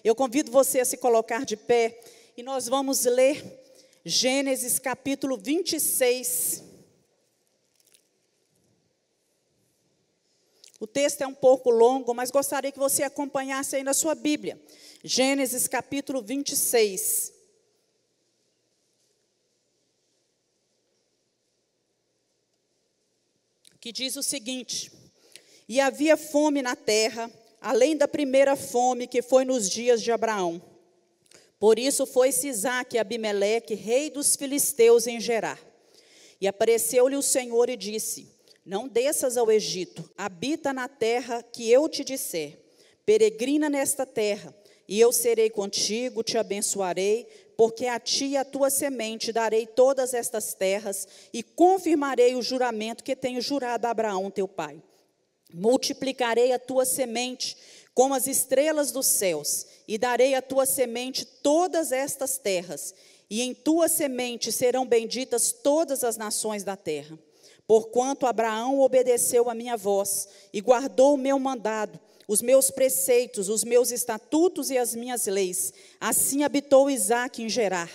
Eu convido você a se colocar de pé e nós vamos ler Gênesis capítulo 26. O texto é um pouco longo, mas gostaria que você acompanhasse aí na sua Bíblia. Gênesis capítulo 26. Que diz o seguinte: E havia fome na terra, além da primeira fome que foi nos dias de Abraão. Por isso foi-se Isaque e Abimeleque, rei dos filisteus, em Gerar. E apareceu-lhe o Senhor e disse: Não desças ao Egito, habita na terra que eu te disser. Peregrina nesta terra, e eu serei contigo, te abençoarei, porque a ti e a tua semente darei todas estas terras, e confirmarei o juramento que tenho jurado a Abraão teu pai. Multiplicarei a tua semente como as estrelas dos céus, e darei à tua semente todas estas terras, e em tua semente serão benditas todas as nações da terra. Porquanto Abraão obedeceu a minha voz, e guardou o meu mandado, os meus preceitos, os meus estatutos e as minhas leis, assim habitou Isaque em Gerar.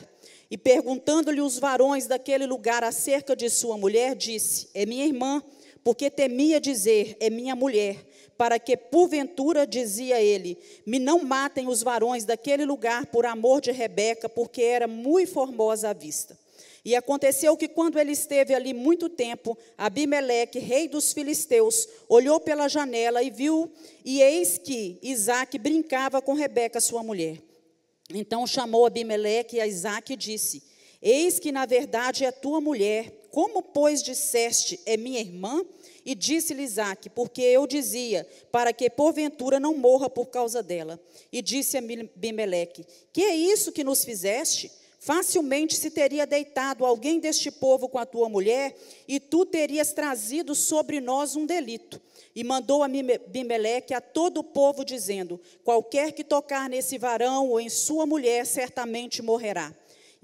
E perguntando-lhe os varões daquele lugar acerca de sua mulher, disse: É minha irmã, porque temia dizer: É minha mulher, para que porventura, dizia ele, me não matem os varões daquele lugar por amor de Rebeca, porque era muito formosa à vista. E aconteceu que quando ele esteve ali muito tempo, Abimeleque, rei dos filisteus, olhou pela janela e viu, e eis que Isaque brincava com Rebeca, sua mulher. Então chamou Abimeleque a Isaque e disse: Eis que na verdade é tua mulher, como pois disseste, é minha irmã? E disse-lhe Isaque: Porque eu dizia, para que porventura não morra por causa dela. E disse a Abimeleque: Que é isso que nos fizeste? Facilmente se teria deitado alguém deste povo com a tua mulher, e tu terias trazido sobre nós um delito. E mandou Abimeleque a todo o povo, dizendo: Qualquer que tocar nesse varão ou em sua mulher, certamente morrerá.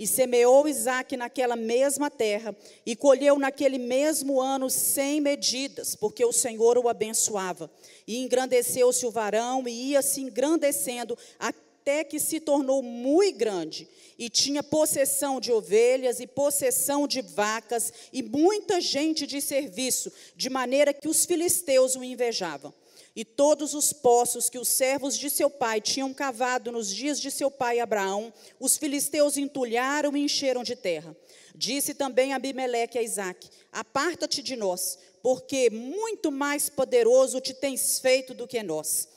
E semeou Isaque naquela mesma terra, e colheu naquele mesmo ano 100 medidas, porque o Senhor o abençoava. E engrandeceu-se o varão, e ia se engrandecendo, até que se tornou muito grande, e tinha possessão de ovelhas, e possessão de vacas, e muita gente de serviço, de maneira que os filisteus o invejavam. E todos os poços que os servos de seu pai tinham cavado nos dias de seu pai Abraão, os filisteus entulharam e encheram de terra. Disse também Abimeleque a Isaque: Aparta-te de nós, porque muito mais poderoso te tens feito do que nós.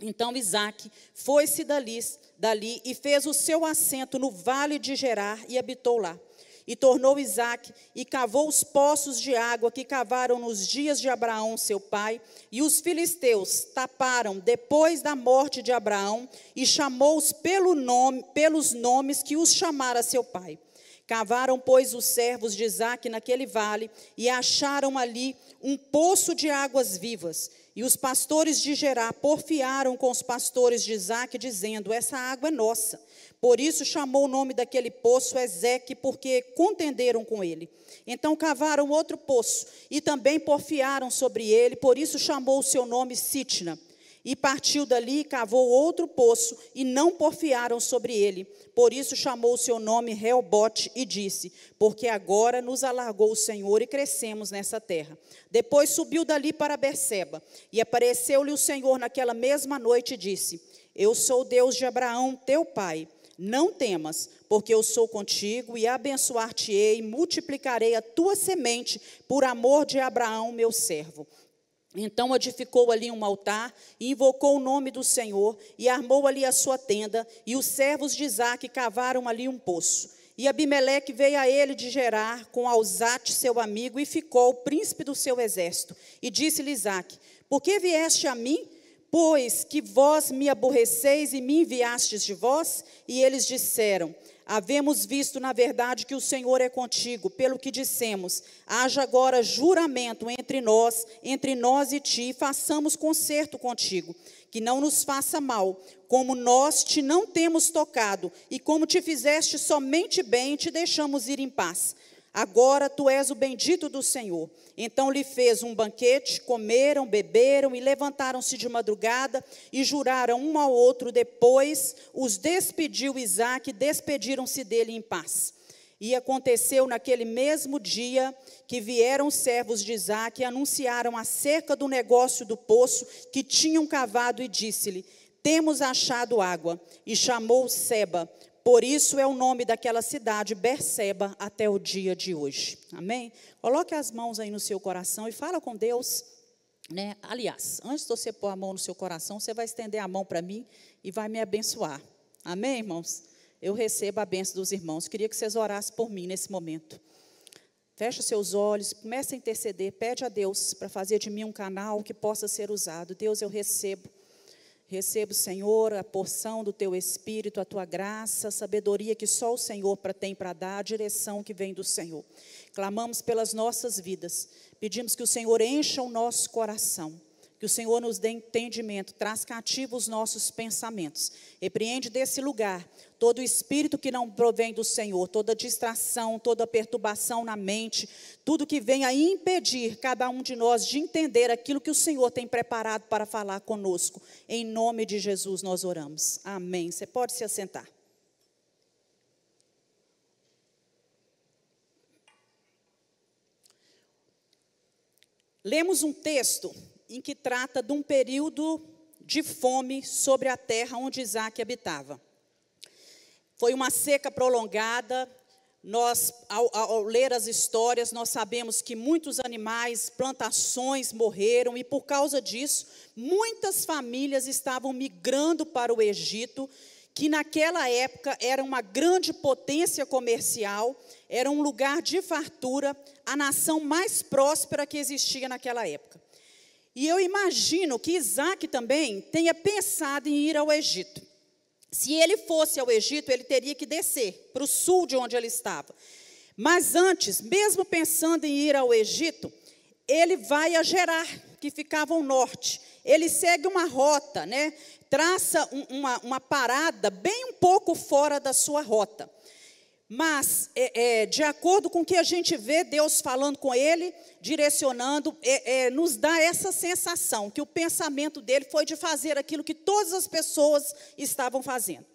Então Isaque foi-se dali e fez o seu assento no vale de Gerar e habitou lá. E tornou Isaque e cavou os poços de água que cavaram nos dias de Abraão, seu pai, e os filisteus taparam depois da morte de Abraão, e chamou-os pelos nomes que os chamara seu pai. Cavaram, pois, os servos de Isaque naquele vale, e acharam ali um poço de águas vivas. E os pastores de Gerar porfiaram com os pastores de Isaque, dizendo: Essa água é nossa. Por isso chamou o nome daquele poço Ezeque, porque contenderam com ele. Então cavaram outro poço, e também porfiaram sobre ele, por isso chamou o seu nome Sitna. E partiu dali e cavou outro poço, e não porfiaram sobre ele. Por isso chamou o seu nome Reobote, e disse: Porque agora nos alargou o Senhor, e crescemos nessa terra. Depois subiu dali para Berseba, e apareceu-lhe o Senhor naquela mesma noite, e disse: Eu sou o Deus de Abraão, teu pai. Não temas, porque eu sou contigo, e abençoar-te-ei, e multiplicarei a tua semente, por amor de Abraão, meu servo. Então edificou ali um altar, e invocou o nome do Senhor, e armou ali a sua tenda, e os servos de Isaque cavaram ali um poço. E Abimeleque veio a ele de Gerar, com Alzate, seu amigo, e ficou o príncipe do seu exército. E disse-lhe Isaque: Por que vieste a mim? Pois que vós me aborreceis e me enviastes de vós? E eles disseram: Havemos visto, na verdade, que o Senhor é contigo, pelo que dissemos: haja agora juramento entre nós e ti, e façamos concerto contigo, que não nos faça mal, como nós te não temos tocado, e como te fizeste somente bem, te deixamos ir em paz. Agora tu és o bendito do Senhor. Então lhe fez um banquete, comeram, beberam e levantaram-se de madrugada e juraram um ao outro. Depois os despediu Isaque, despediram-se dele em paz. E aconteceu naquele mesmo dia que vieram os servos de Isaque e anunciaram acerca do negócio do poço que tinham cavado, e disse-lhe: temos achado água. E chamou Seba. Por isso é o nome daquela cidade, Berseba, até o dia de hoje. Amém? Coloque as mãos aí no seu coração e fala com Deus, né? Aliás, antes de você pôr a mão no seu coração, você vai estender a mão para mim e vai me abençoar. Amém, irmãos? Eu recebo a bênção dos irmãos. Queria que vocês orassem por mim nesse momento. Feche seus olhos, comece a interceder, pede a Deus para fazer de mim um canal que possa ser usado. Deus, eu recebo, Senhor, a porção do Teu Espírito, a Tua graça, a sabedoria que só o Senhor tem para dar, a direção que vem do Senhor. Clamamos pelas nossas vidas, pedimos que o Senhor encha o nosso coração, que o Senhor nos dê entendimento, traz cativo os nossos pensamentos, repreende desse lugar todo espírito que não provém do Senhor, toda distração, toda perturbação na mente, tudo que venha impedir cada um de nós de entender aquilo que o Senhor tem preparado para falar conosco. Em nome de Jesus nós oramos. Amém. Você pode se assentar. Lemos um texto em que trata de um período de fome sobre a terra onde Isaque habitava. Foi uma seca prolongada. Nós, ao ler as histórias, nós sabemos que muitos animais, plantações morreram, e por causa disso, muitas famílias estavam migrando para o Egito, que naquela época era uma grande potência comercial, era um lugar de fartura, a nação mais próspera que existia naquela época. E eu imagino que Isaque também tenha pensado em ir ao Egito. Se ele fosse ao Egito, ele teria que descer para o sul de onde ele estava. Mas antes, mesmo pensando em ir ao Egito, ele vai a Gerar, que ficava ao norte. Ele segue uma rota, né? Traça uma parada bem um pouco fora da sua rota. Mas, de acordo com o que a gente vê, Deus falando com ele, direcionando, nos dá essa sensação, que o pensamento dele foi de fazer aquilo que todas as pessoas estavam fazendo,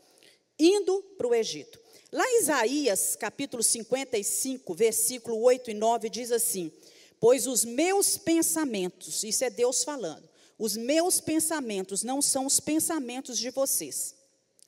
indo para o Egito. Lá em Isaías, capítulo 55, versículo 8 e 9, diz assim: pois os meus pensamentos, isso é Deus falando, os meus pensamentos não são os pensamentos de vocês,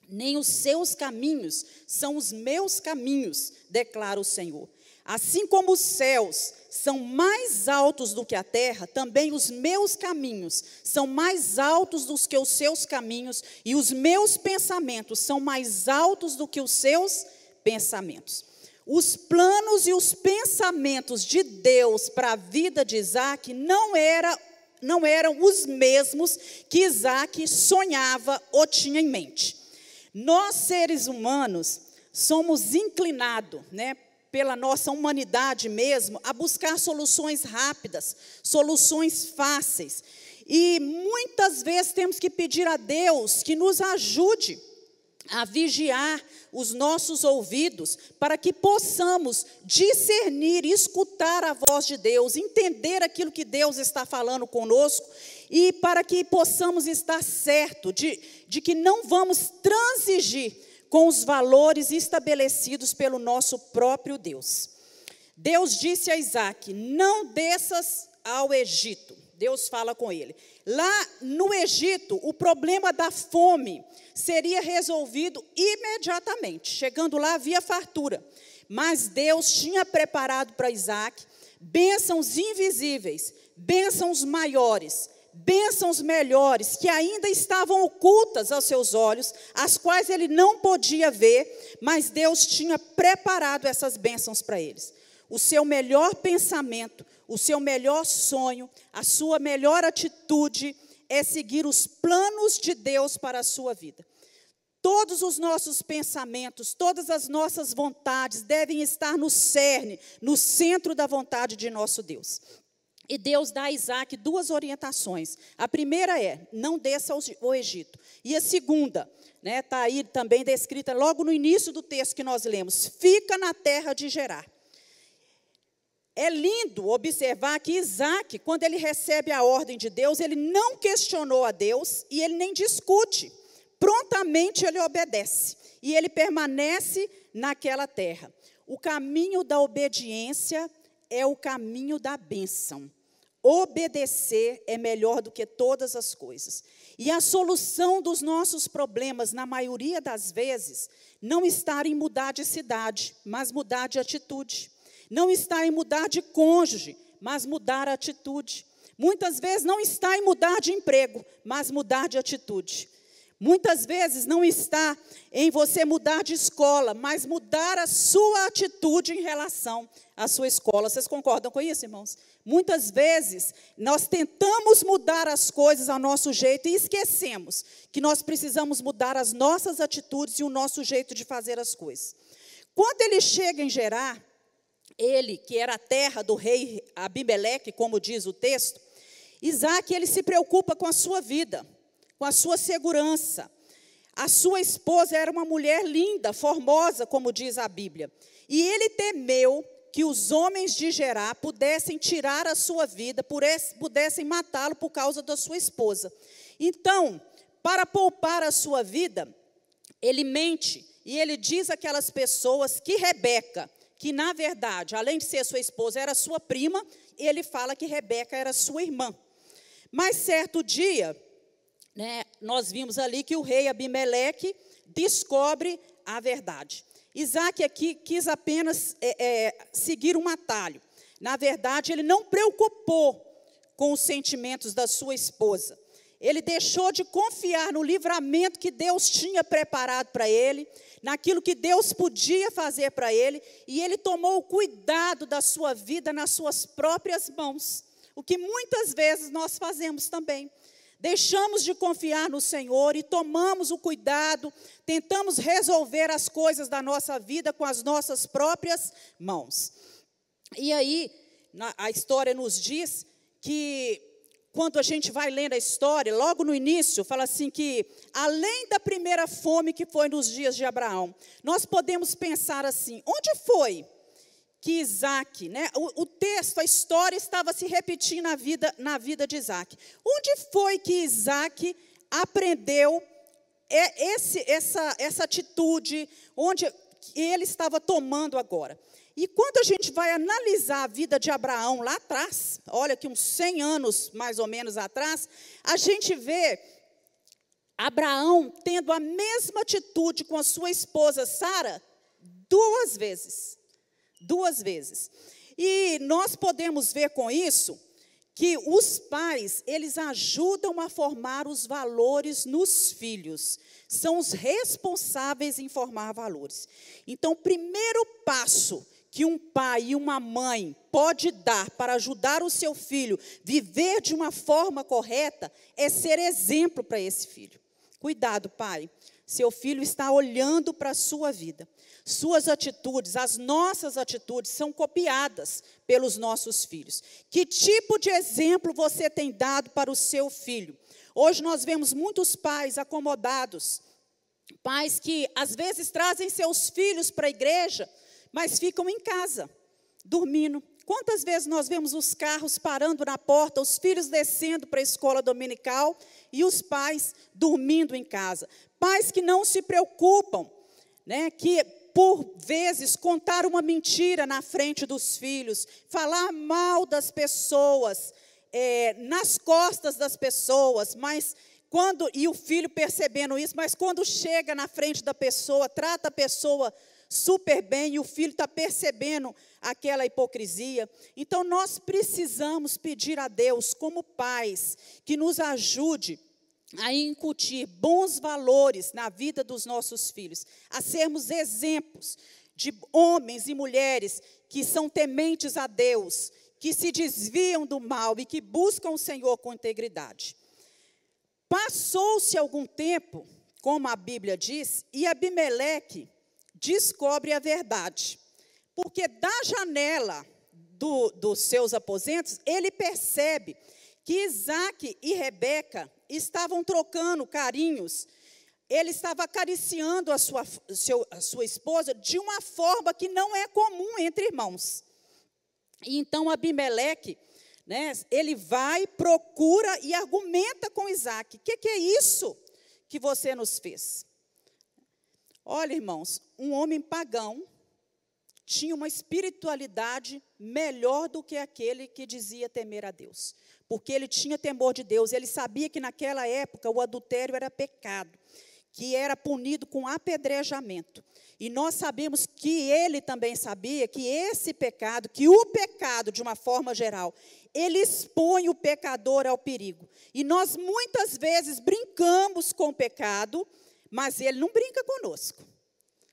nem os seus caminhos são os meus caminhos, declara o Senhor. Assim como os céus são mais altos do que a terra, também os meus caminhos são mais altos do que os seus caminhos, e os meus pensamentos são mais altos do que os seus pensamentos. Os planos e os pensamentos de Deus para a vida de Isaque não eram os mesmos que Isaque sonhava ou tinha em mente. Nós, seres humanos, somos inclinados, né, pela nossa humanidade mesmo, a buscar soluções rápidas, soluções fáceis. E muitas vezes temos que pedir a Deus que nos ajude a vigiar os nossos ouvidos, para que possamos discernir, escutar a voz de Deus, entender aquilo que Deus está falando conosco, e para que possamos estar certos de que não vamos transigir com os valores estabelecidos pelo nosso próprio Deus. Deus disse a Isaque: não desças ao Egito. Deus fala com ele. Lá no Egito, o problema da fome seria resolvido imediatamente. Chegando lá, havia fartura. Mas Deus tinha preparado para Isaque bênçãos invisíveis, bênçãos maiores, bênçãos melhores, que ainda estavam ocultas aos seus olhos, as quais ele não podia ver, mas Deus tinha preparado essas bênçãos para eles. O seu melhor pensamento, o seu melhor sonho, a sua melhor atitude é seguir os planos de Deus para a sua vida. Todos os nossos pensamentos, todas as nossas vontades devem estar no cerne, no centro da vontade de nosso Deus. E Deus dá a Isaque duas orientações. A primeira é: não desça ao Egito. E a segunda, né, está aí também descrita logo no início do texto que nós lemos: fica na terra de Gerar. É lindo observar que Isaac, quando ele recebe a ordem de Deus, ele não questionou a Deus e ele nem discute. Prontamente ele obedece e ele permanece naquela terra. O caminho da obediência é o caminho da bênção. Obedecer é melhor do que todas as coisas. E a solução dos nossos problemas, na maioria das vezes, não está em mudar de cidade, mas mudar de atitude. Não está em mudar de cônjuge, mas mudar a atitude. Muitas vezes não está em mudar de emprego, mas mudar de atitude. Muitas vezes não está em você mudar de escola, mas mudar a sua atitude em relação à sua escola. Vocês concordam com isso, irmãos? Muitas vezes nós tentamos mudar as coisas ao nosso jeito e esquecemos que nós precisamos mudar as nossas atitudes e o nosso jeito de fazer as coisas. Quando ele chega em Gerar, ele, que era a terra do rei Abimeleque, como diz o texto, Isaac, ele se preocupa com a sua vida, com a sua segurança. A sua esposa era uma mulher linda, formosa, como diz a Bíblia. E ele temeu que os homens de Gerar pudessem tirar a sua vida, pudessem matá-lo por causa da sua esposa. Então, para poupar a sua vida, ele mente e ele diz àquelas pessoas que Rebeca, que na verdade, além de ser sua esposa, era sua prima, ele fala que Rebeca era sua irmã. Mas certo dia, nós vimos ali que o rei Abimeleque descobre a verdade. Isaac aqui quis apenas seguir um atalho. Na verdade, ele não preocupou com os sentimentos da sua esposa. Ele deixou de confiar no livramento que Deus tinha preparado para ele, naquilo que Deus podia fazer para ele, e ele tomou o cuidado da sua vida nas suas próprias mãos. O que muitas vezes nós fazemos também. Deixamos de confiar no Senhor e tomamos o cuidado, tentamos resolver as coisas da nossa vida com as nossas próprias mãos. E aí, a história nos diz que, quando a gente vai lendo a história, logo no início, fala assim que, além da primeira fome que foi nos dias de Abraão, nós podemos pensar assim, onde foi que Isaac, o texto, a história estava se repetindo na vida de Isaac. Onde foi que Isaac aprendeu essa atitude, onde ele estava tomando agora? E quando a gente vai analisar a vida de Abraão lá atrás, olha que uns 100 anos mais ou menos atrás, a gente vê Abraão tendo a mesma atitude com a sua esposa Sara 2 vezes. 2 vezes. E nós podemos ver com isso que os pais, eles ajudam a formar os valores nos filhos. São os responsáveis em formar valores. Então, o primeiro passo que um pai e uma mãe pode dar para ajudar o seu filho a viver de uma forma correta é ser exemplo para esse filho. Cuidado, pai. Seu filho está olhando para a sua vida. Suas atitudes, as nossas atitudes, são copiadas pelos nossos filhos. Que tipo de exemplo você tem dado para o seu filho? Hoje nós vemos muitos pais acomodados, pais que às vezes trazem seus filhos para a igreja, mas ficam em casa, dormindo. Quantas vezes nós vemos os carros parando na porta, os filhos descendo para a escola dominical e os pais dormindo em casa? Pais que não se preocupam, que por vezes contar uma mentira na frente dos filhos, falar mal das pessoas, nas costas das pessoas, e o filho percebendo isso, mas quando chega na frente da pessoa, trata a pessoa super bem, e o filho está percebendo aquela hipocrisia. Então, nós precisamos pedir a Deus, como pais, que nos ajude a incutir bons valores na vida dos nossos filhos, a sermos exemplos de homens e mulheres que são tementes a Deus, que se desviam do mal e que buscam o Senhor com integridade. Passou-se algum tempo, como a Bíblia diz, e Abimeleque descobre a verdade, porque da janela dos seus aposentos, ele percebe que Isaac e Rebeca estavam trocando carinhos, ele estava acariciando a sua esposa de uma forma que não é comum entre irmãos. E então Abimeleque, né, ele vai, procura e argumenta com Isaac. O que é isso que você nos fez? Olha, irmãos, um homem pagão tinha uma espiritualidade melhor do que aquele que dizia temer a Deus. Porque ele tinha temor de Deus, ele sabia que naquela época o adultério era pecado, que era punido com apedrejamento. E nós sabemos que ele também sabia que esse pecado, que o pecado de uma forma geral, ele expõe o pecador ao perigo. E nós muitas vezes brincamos com o pecado, mas ele não brinca conosco.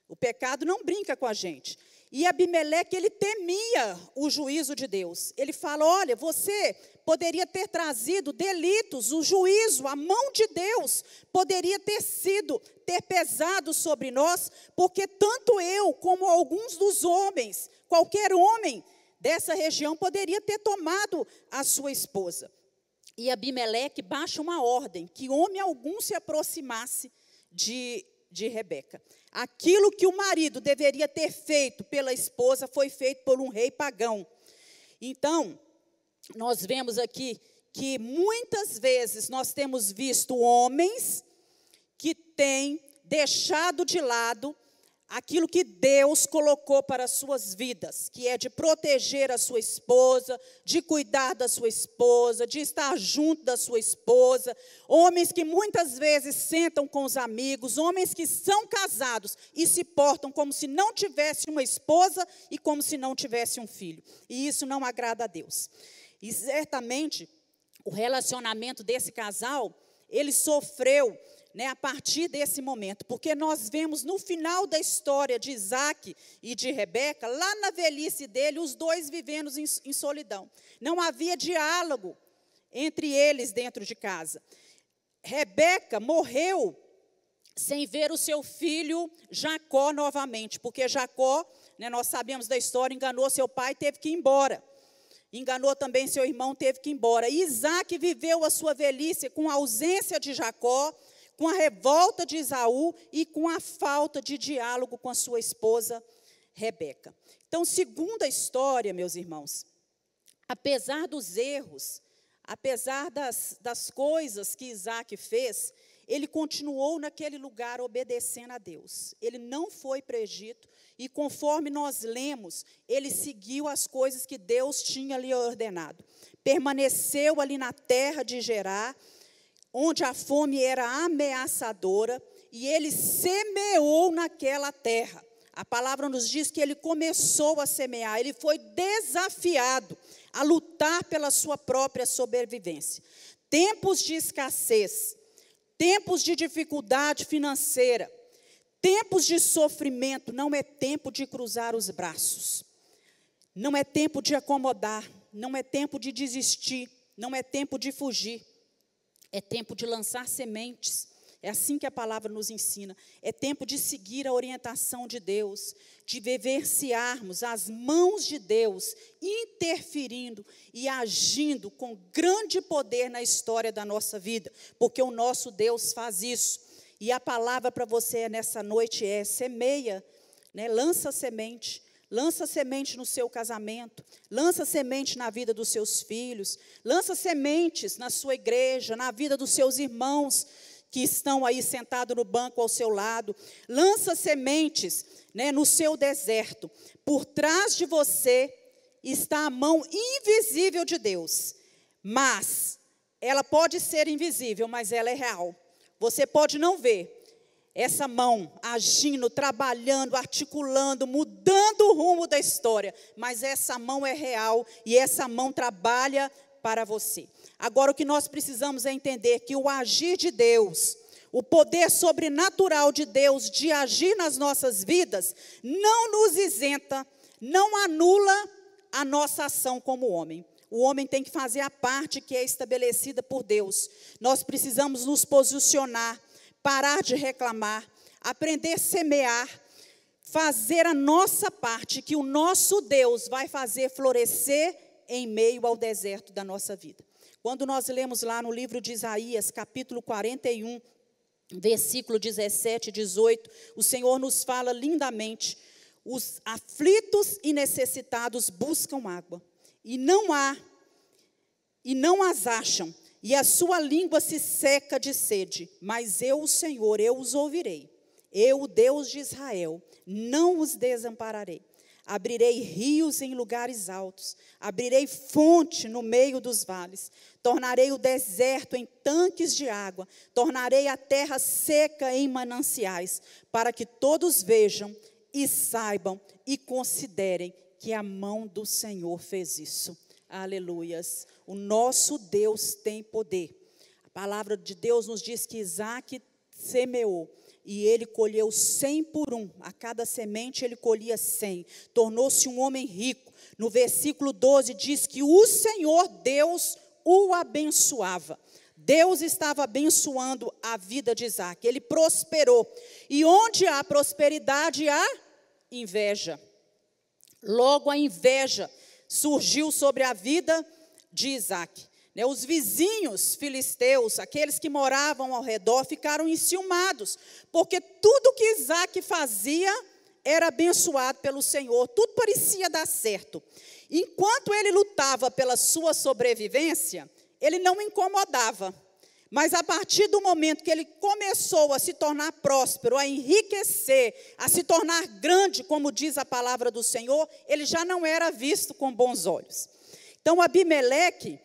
O pecado não brinca com a gente. E Abimeleque, ele temia o juízo de Deus. Ele fala, olha, você poderia ter trazido delitos, o juízo, a mão de Deus poderia ter pesado sobre nós, porque tanto eu como alguns dos homens, qualquer homem dessa região poderia ter tomado a sua esposa. E Abimeleque baixa uma ordem, que homem algum se aproximasse de Rebeca. Aquilo que o marido deveria ter feito pela esposa foi feito por um rei pagão. Então, nós vemos aqui que muitas vezes nós temos visto homens que têm deixado de lado aquilo que Deus colocou para as suas vidas, que é de proteger a sua esposa, de cuidar da sua esposa, de estar junto da sua esposa. Homens que muitas vezes sentam com os amigos, homens que são casados e se portam como se não tivesse uma esposa e como se não tivesse um filho. E isso não agrada a Deus. E certamente o relacionamento desse casal, ele sofreu, né, a partir desse momento, porque nós vemos no final da história de Isaac e de Rebeca, lá na velhice dele, os dois vivendo em solidão. Não havia diálogo entre eles dentro de casa. Rebeca morreu sem ver o seu filho Jacó novamente, porque Jacó, né, nós sabemos da história, enganou seu pai e teve que ir embora. Enganou também seu irmão, teve que ir embora. E Isaac viveu a sua velhice com a ausência de Jacó, com a revolta de Esaú e com a falta de diálogo com a sua esposa Rebeca. Então, segundo a história, meus irmãos, apesar dos erros, apesar das coisas que Isaac fez, ele continuou naquele lugar obedecendo a Deus. Ele não foi para o Egito e, conforme nós lemos, ele seguiu as coisas que Deus tinha lhe ordenado. Permaneceu ali na terra de Gerar, onde a fome era ameaçadora, e ele semeou naquela terra. A palavra nos diz que ele começou a semear, ele foi desafiado a lutar pela sua própria sobrevivência. Tempos de escassez, tempos de dificuldade financeira, tempos de sofrimento, não é tempo de cruzar os braços, não é tempo de acomodar, não é tempo de desistir, não é tempo de fugir. É tempo de lançar sementes, é assim que a palavra nos ensina. É tempo de seguir a orientação de Deus, de vivenciarmos as mãos de Deus, interferindo e agindo com grande poder na história da nossa vida, porque o nosso Deus faz isso. E a palavra para você nessa noite é: semeia, né? Lança semente. Lança semente no seu casamento, lança semente na vida dos seus filhos, lança sementes na sua igreja, na vida dos seus irmãos que estão aí sentados no banco ao seu lado. Lança sementes, né, no seu deserto. Por trás de você está a mão invisível de Deus, mas ela pode ser invisível, mas ela é real. Você pode não ver essa mão agindo, trabalhando, articulando, mudando o rumo da história, mas essa mão é real e essa mão trabalha para você. Agora, o que nós precisamos é entender que o agir de Deus, o poder sobrenatural de Deus de agir nas nossas vidas, não nos isenta, não anula a nossa ação como homem. O homem tem que fazer a parte que é estabelecida por Deus. Nós precisamos nos posicionar, parar de reclamar, aprender a semear, fazer a nossa parte, que o nosso Deus vai fazer florescer em meio ao deserto da nossa vida. Quando nós lemos lá no livro de Isaías, capítulo 41, versículo 17 e 18, o Senhor nos fala lindamente: os aflitos e necessitados buscam água, e não as acham, e a sua língua se seca de sede. Mas eu, o Senhor, eu os ouvirei. Eu, o Deus de Israel, não os desampararei. Abrirei rios em lugares altos, abrirei fonte no meio dos vales, tornarei o deserto em tanques de água, tornarei a terra seca em mananciais, para que todos vejam e saibam e considerem que a mão do Senhor fez isso. Aleluias. O nosso Deus tem poder. A palavra de Deus nos diz que Isaac semeou e ele colheu 100 por 1. A cada semente ele colhia 100. Tornou-se um homem rico. No versículo 12 diz que o Senhor Deus o abençoava. Deus estava abençoando a vida de Isaac. Ele prosperou. E onde há prosperidade, há inveja. Logo a inveja surgiu sobre a vida de Isaac. Os vizinhos filisteus, aqueles que moravam ao redor, ficaram enciumados, porque tudo que Isaac fazia era abençoado pelo Senhor, tudo parecia dar certo. Enquanto ele lutava pela sua sobrevivência, ele não incomodava. Mas a partir do momento que ele começou a se tornar próspero, a enriquecer, a se tornar grande, como diz a palavra do Senhor, ele já não era visto com bons olhos. Então Abimeleque,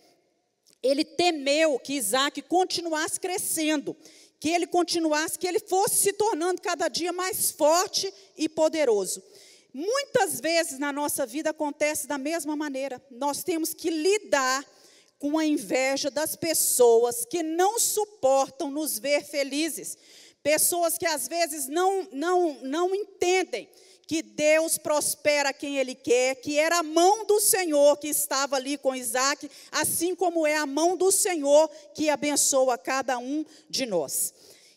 ele temeu que Isaac continuasse crescendo, que ele fosse se tornando cada dia mais forte e poderoso. Muitas vezes na nossa vida acontece da mesma maneira. Nós temos que lidar com a inveja das pessoas que não suportam nos ver felizes. Pessoas que às vezes não entendem que Deus prospera quem Ele quer, que era a mão do Senhor que estava ali com Isaac, assim como é a mão do Senhor que abençoa cada um de nós.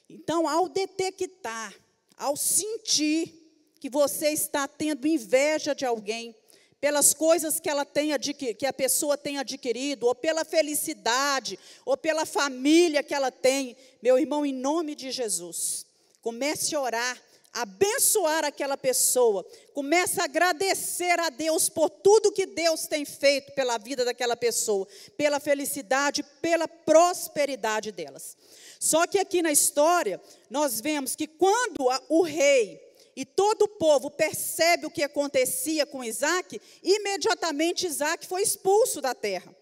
Então, ao detectar, ao sentir que você está tendo inveja de alguém, pelas coisas que a pessoa tem adquirido, ou pela felicidade, ou pela família que ela tem, meu irmão, em nome de Jesus, comece a orar, abençoar aquela pessoa, comece a agradecer a Deus por tudo que Deus tem feito pela vida daquela pessoa, pela felicidade, pela prosperidade delas. Só que aqui na história, nós vemos que quando o rei e todo o povo percebe o que acontecia com Isaac, imediatamente Isaac foi expulso da terra.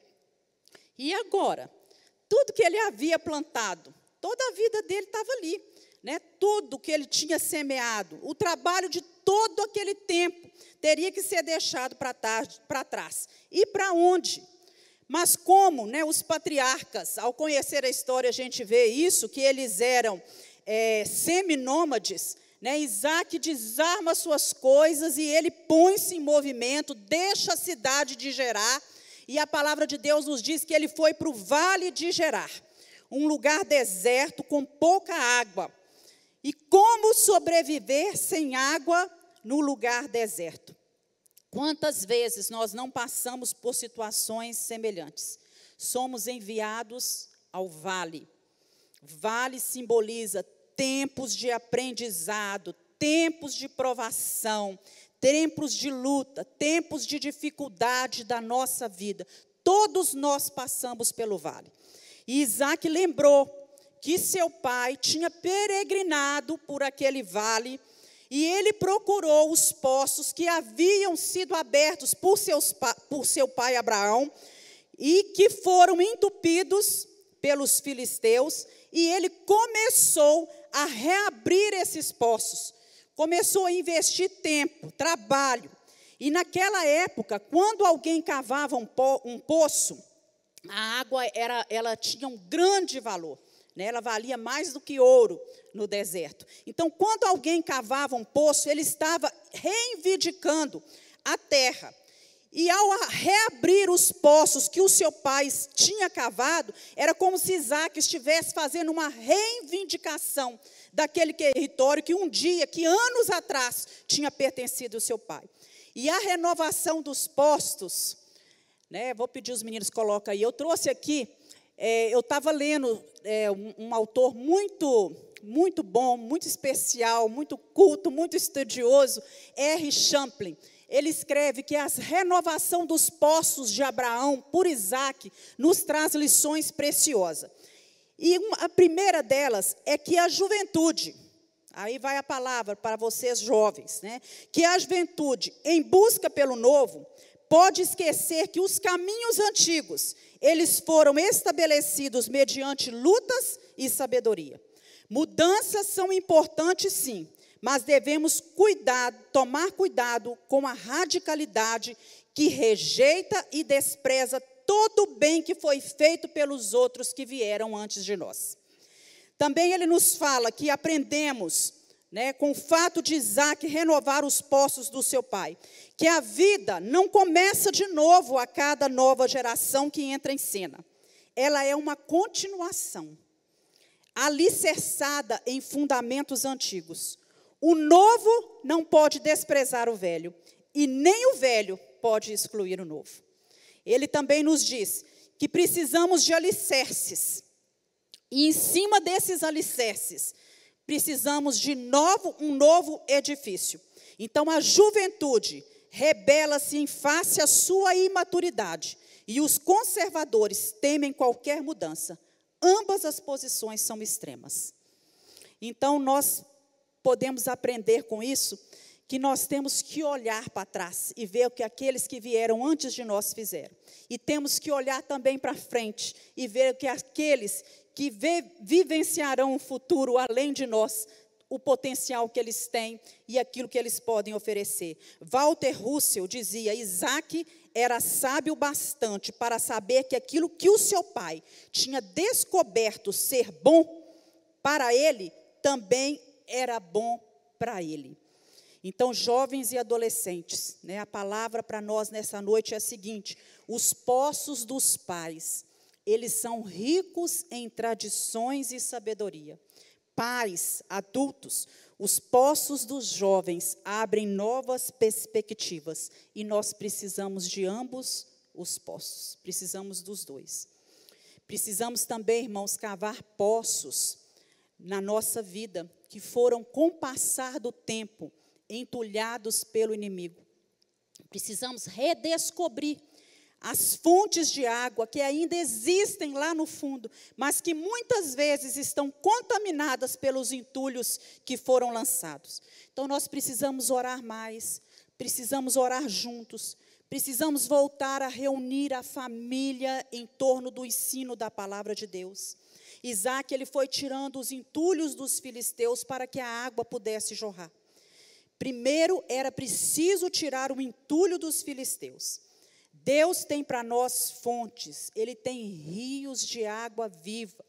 E agora? Tudo que ele havia plantado, toda a vida dele estava ali. Tudo que ele tinha semeado, o trabalho de todo aquele tempo, teria que ser deixado para trás. E para onde? Mas como os patriarcas, ao conhecer a história, a gente vê isso, que eles eram seminômades, Isaac desarma suas coisas e ele põe-se em movimento, deixa a cidade de Gerar, e a palavra de Deus nos diz que ele foi para o vale de Gerar, um lugar deserto com pouca água. E como sobreviver sem água no lugar deserto? Quantas vezes nós não passamos por situações semelhantes? Somos enviados ao vale. Vale simboliza tempos de aprendizado, tempos de provação, tempos de luta, tempos de dificuldade da nossa vida. Todos nós passamos pelo vale. E Isaac lembrou que seu pai tinha peregrinado por aquele vale, e ele procurou os poços que haviam sido abertos por seu pai Abraão, e que foram entupidos pelos filisteus, e ele começou a reabrir esses poços, começou a investir tempo, trabalho. E naquela época, quando alguém cavava um poço, a água ela tinha um grande valor. Ela valia mais do que ouro no deserto. Então, quando alguém cavava um poço, ele estava reivindicando a terra. E ao reabrir os poços que o seu pai tinha cavado, era como se Isaac estivesse fazendo uma reivindicação daquele território que que anos atrás, tinha pertencido ao seu pai. E a renovação dos postos, vou pedir os meninos, coloca aí, eu trouxe aqui, eu estava lendo um autor muito bom, muito especial, muito culto, muito estudioso, R. Champlin. ele escreve que a renovação dos poços de Abraão por Isaque nos traz lições preciosas. E a primeira delas é que a juventude, aí vai a palavra para vocês jovens, né? Que a juventude, em busca pelo novo, pode esquecer que os caminhos antigos, eles foram estabelecidos mediante lutas e sabedoria. Mudanças são importantes, sim, mas devemos tomar cuidado com a radicalidade que rejeita e despreza todo o bem que foi feito pelos outros que vieram antes de nós. Também ele nos fala que aprendemos, né, com o fato de Isaque renovar os poços do seu pai, que a vida não começa de novo a cada nova geração que entra em cena. Ela é uma continuação, alicerçada em fundamentos antigos. O novo não pode desprezar o velho, e nem o velho pode excluir o novo. Ele também nos diz que precisamos de alicerces, e em cima desses alicerces, precisamos de um novo edifício. Então, a juventude rebela-se em face à sua imaturidade, e os conservadores temem qualquer mudança. Ambas as posições são extremas. Então, nós podemos aprender com isso, que nós temos que olhar para trás e ver o que aqueles que vieram antes de nós fizeram. E temos que olhar também para frente e ver o que aqueles que vivenciarão um futuro além de nós, o potencial que eles têm e aquilo que eles podem oferecer. Walter Russell dizia: Isaque era sábio bastante para saber que aquilo que o seu pai tinha descoberto ser bom para ele, também era bom para ele. Então, jovens e adolescentes, né, a palavra para nós nessa noite é a seguinte: os poços dos pais, eles são ricos em tradições e sabedoria. Pais, adultos, os poços dos jovens abrem novas perspectivas, e nós precisamos de ambos os poços, precisamos dos dois. Precisamos também, irmãos, cavar poços na nossa vida, que foram, com o passar do tempo, entulhados pelo inimigo. Precisamos redescobrir as fontes de água que ainda existem lá no fundo, mas que muitas vezes estão contaminadas pelos entulhos que foram lançados. Então, nós precisamos orar mais, precisamos orar juntos, precisamos voltar a reunir a família em torno do ensino da palavra de Deus. Isaque, ele foi tirando os entulhos dos filisteus para que a água pudesse jorrar. Primeiro, era preciso tirar o entulho dos filisteus. Deus tem para nós fontes, Ele tem rios de água viva,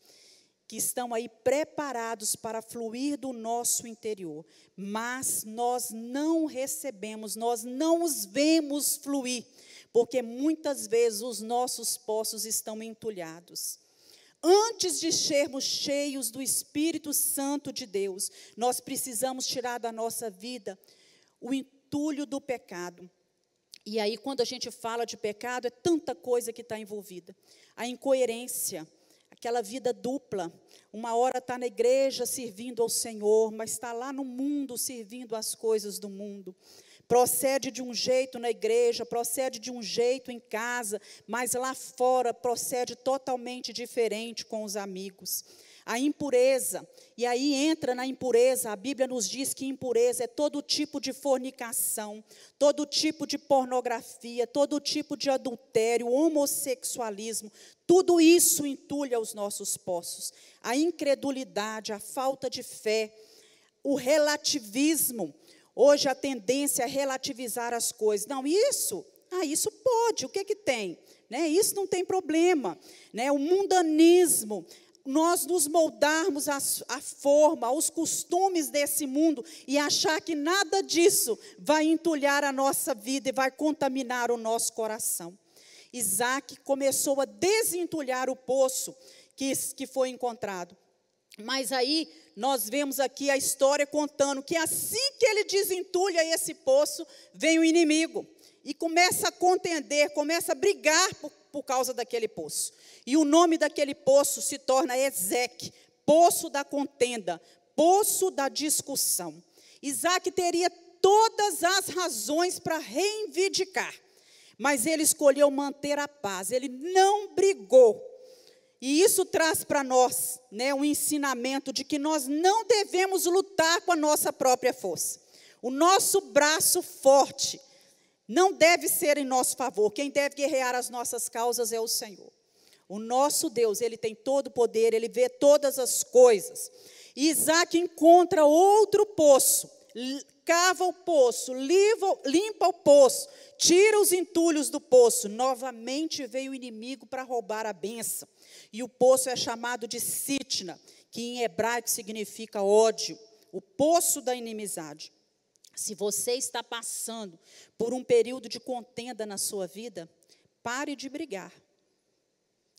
que estão aí preparados para fluir do nosso interior. Mas nós não recebemos, nós não os vemos fluir, porque muitas vezes os nossos poços estão entulhados. Antes de sermos cheios do Espírito Santo de Deus, nós precisamos tirar da nossa vida o entulho do pecado. E aí, quando a gente fala de pecado, é tanta coisa que está envolvida. A incoerência, aquela vida dupla. Uma hora está na igreja servindo ao Senhor, mas está lá no mundo servindo as coisas do mundo. Procede de um jeito na igreja, procede de um jeito em casa, mas lá fora procede totalmente diferente com os amigos. A impureza, e aí entra na impureza, a Bíblia nos diz que impureza é todo tipo de fornicação, todo tipo de pornografia, todo tipo de adultério, homossexualismo, tudo isso entulha os nossos poços. A incredulidade, a falta de fé, o relativismo. Hoje a tendência é relativizar as coisas. Não, isso pode, o que tem? Né? Isso não tem problema. Né? O mundanismo, nós nos moldarmos à forma, aos costumes desse mundo e achar que nada disso vai entulhar a nossa vida e vai contaminar o nosso coração. Isaque começou a desentulhar o poço que foi encontrado. Mas aí nós vemos aqui a história contando que assim que ele desentulha esse poço, vem o inimigo e começa a contender, começa a brigar por causa daquele poço. E o nome daquele poço se torna Ezeque, poço da contenda, poço da discussão. Isaque teria todas as razões para reivindicar, mas ele escolheu manter a paz, ele não brigou. E isso traz para nós, um ensinamento de que nós não devemos lutar com a nossa própria força. O nosso braço forte não deve ser em nosso favor. Quem deve guerrear as nossas causas é o Senhor. O nosso Deus, Ele tem todo o poder, Ele vê todas as coisas. E Isaac encontra outro poço, cava o poço, limpa o poço, tira os entulhos do poço. Novamente veio o inimigo para roubar a bênção. E o poço é chamado de Sitna, que em hebraico significa ódio, o poço da inimizade. Se você está passando por um período de contenda na sua vida, pare de brigar.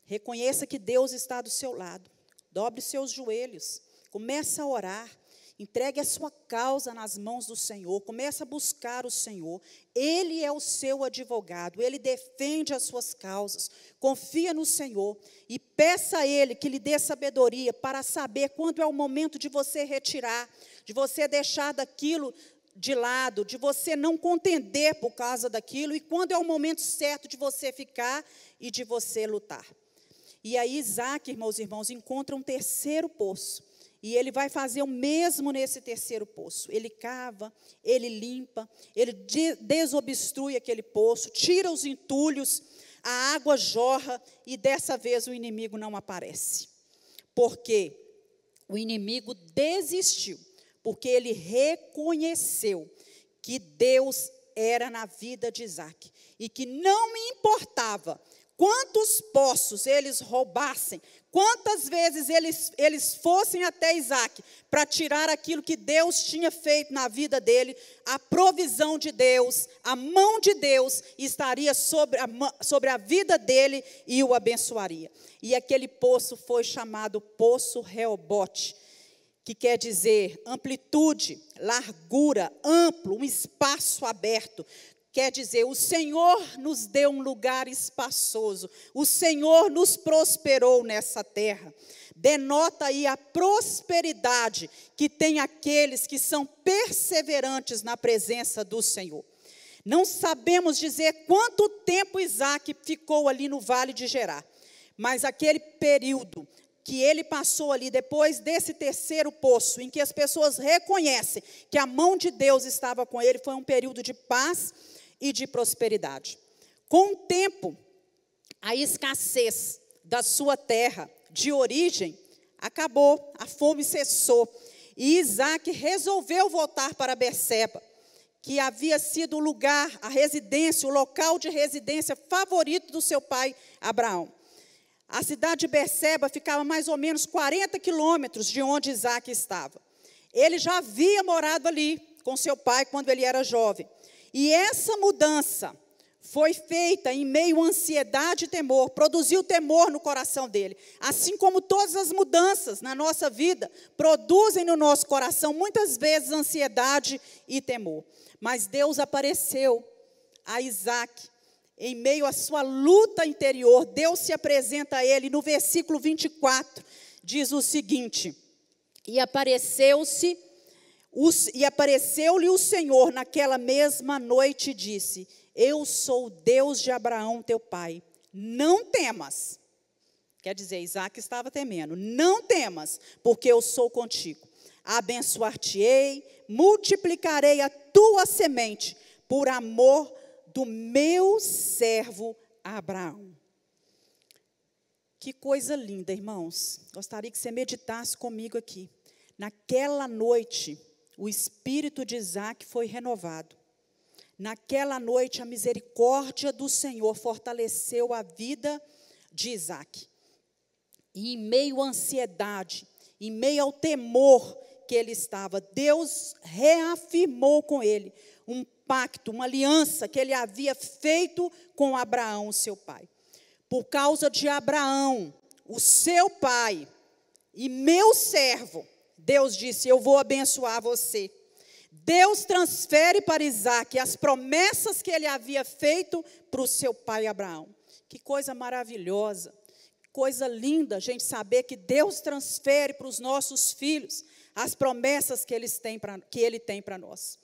Reconheça que Deus está do seu lado. Dobre seus joelhos, comece a orar. Entregue a sua causa nas mãos do Senhor, comece a buscar o Senhor. Ele é o seu advogado, Ele defende as suas causas. Confia no Senhor e peça a Ele que lhe dê sabedoria para saber quando é o momento de você retirar, de você deixar daquilo de lado, de você não contender por causa daquilo, e quando é o momento certo de você ficar e de você lutar. E aí Isaac, irmãos, encontra um terceiro poço. E ele vai fazer o mesmo nesse terceiro poço. Ele cava, ele limpa, ele desobstrui aquele poço, tira os entulhos, a água jorra e dessa vez o inimigo não aparece. Porque o inimigo desistiu, porque ele reconheceu que Deus era na vida de Isaac e que não me importava quantos poços eles roubassem, quantas vezes eles fossem até Isaac para tirar aquilo que Deus tinha feito na vida dele, a provisão de Deus, a mão de Deus estaria sobre a vida dele e o abençoaria. E aquele poço foi chamado Poço Reobote, que quer dizer amplitude, largura, amplo, um espaço aberto. Quer dizer, o Senhor nos deu um lugar espaçoso, o Senhor nos prosperou nessa terra. Denota aí a prosperidade que tem aqueles que são perseverantes na presença do Senhor. Não sabemos dizer quanto tempo Isaac ficou ali no Vale de Gerar, mas aquele período que ele passou ali, depois desse terceiro poço, em que as pessoas reconhecem que a mão de Deus estava com ele, foi um período de paz e de prosperidade. Com o tempo, a escassez da sua terra de origem acabou, a fome cessou, e Isaac resolveu voltar para Berseba, que havia sido o lugar, a residência, o local de residência favorito do seu pai Abraão. A cidade de Berseba ficava mais ou menos 40 quilômetros de onde Isaac estava. Ele já havia morado ali com seu pai quando ele era jovem. E essa mudança foi feita em meio à ansiedade e temor, produziu temor no coração dele. Assim como todas as mudanças na nossa vida produzem no nosso coração, muitas vezes, ansiedade e temor. Mas Deus apareceu a Isaac em meio à sua luta interior. Deus se apresenta a ele, no versículo 24, diz o seguinte: E apareceu-lhe o Senhor naquela mesma noite e disse: Eu sou o Deus de Abraão, teu pai. Não temas. Quer dizer, Isaac estava temendo. Não temas, porque eu sou contigo. Abençoar-te-ei, multiplicarei a tua semente, por amor do meu servo Abraão. Que coisa linda, irmãos. Gostaria que você meditasse comigo aqui. Naquela noite, o espírito de Isaac foi renovado. Naquela noite, a misericórdia do Senhor fortaleceu a vida de Isaac. E em meio à ansiedade, em meio ao temor que ele estava, Deus reafirmou com ele um pacto, uma aliança que ele havia feito com Abraão, seu pai. Por causa de Abraão, o seu pai e meu servo, Deus disse: eu vou abençoar você. Deus transfere para Isaac as promessas que ele havia feito para o seu pai Abraão. Que coisa maravilhosa, coisa linda a gente saber que Deus transfere para os nossos filhos as promessas que ele tem para nós.